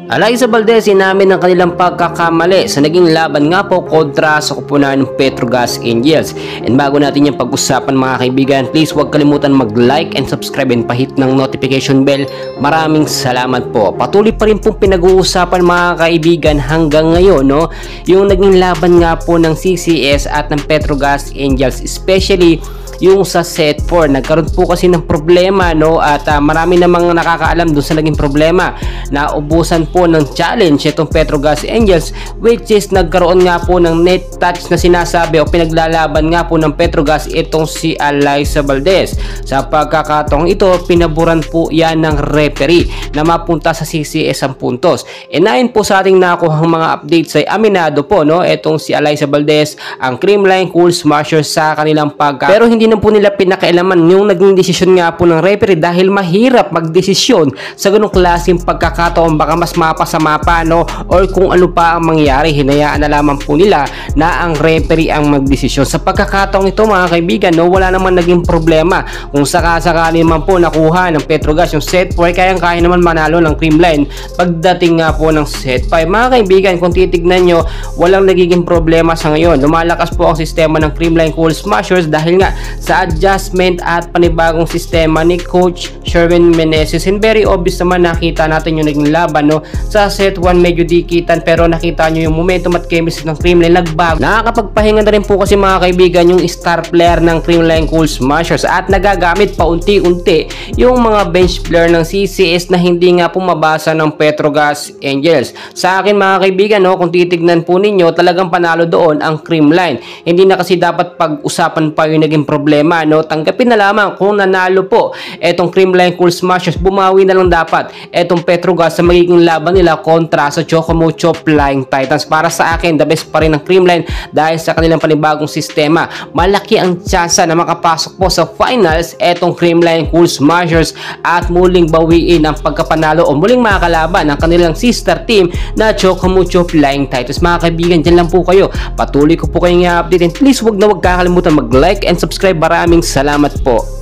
Alayza Valdez inamin ng kanilang pagkakamali sa naging laban nga po kontra sa koponan ng Petrogas Angels. And bago natin yung pag-usapan mga kaibigan, please huwag kalimutan mag-like and subscribe and pahit ng notification bell. Maraming salamat po. Patuloy pa rin pong pinag-uusapan mga kaibigan hanggang ngayon, no? Yung naging laban nga po ng CCS at ng Petrogas Angels, especially yung sa set 4. Nagkaroon po kasi ng problema, no, at marami namang nakakaalam doon sa naging problema. Naubusan po ng challenge itong Petrogas Angels, which is nagkaroon nga po ng net touch na sinasabi o pinaglalaban nga po ng Petrogas itong si Alayza Valdez. Sa pagkakataong ito, pinaburan po yan ng referee na mapunta sa CCS ang puntos. E nain po sa ating nakuhang mga updates ay aminado po, no, itong si Alayza Valdez ang Creamline Cool Smasher sa kanilang pero hindi na po nila pinakailaman yung naging desisyon nga po ng referee dahil mahirap magdesisyon sa ganung klaseng pagkakataon, baka mas mapasama pa, no, or kung ano pa ang mangyari. Hinayaan na lamang po nila na ang referee ang magdesisyon. Sa pagkakataong ito mga kaibigan, no, wala naman naging problema. Kung sakasakali naman po nakuha ng Petrogas yung set 4, kayang-kaya naman manalo ng Creamline pagdating nga po ng set 5. Mga kaibigan, kung titignan nyo, walang nagiging problema sa ngayon. Lumalakas po ang sistema ng Creamline Cool Smashers dahil nga sa adjustment at panibagong sistema ni Coach Sherwin Meneses. And very obvious naman, nakita natin yung naging laban, no? Sa set 1 medyo dikitan, pero nakita nyo yung momentum at chemistry ng Creamline nagbago. Nakakapagpahinga na rin po kasi mga kaibigan yung star player ng Creamline Cool Smashers at nagagamit paunti-unti yung mga bench player ng CCS na hindi nga pumabasa ng Petrogas Angels. Sa akin mga kaibigan, no, kung titignan po ninyo, talagang panalo doon ang Creamline. Hindi na kasi dapat pag-usapan pa yung naging problema, no? Tanggapin na lamang kung nanalo po etong Creamline Cool Smashers, bumawi na lang dapat etong Petrogas sa magiging laban nila kontra sa Chocomucho Flying Titans. Para sa akin, the best pa rin ng Creamline dahil sa kanilang panibagong sistema. Malaki ang tsansa na makapasok po sa finals etong Creamline Cool Smashers at muling bawiin ang pagkapanalo o muling makakalaban ang kanilang sister team na Chocomucho Flying Titans. Mga kaibigan, dyan lang po kayo. Patuloy ko po kayong i-update and please huwag na huwag kakalimutan mag-like and subscribe. Maraming salamat po.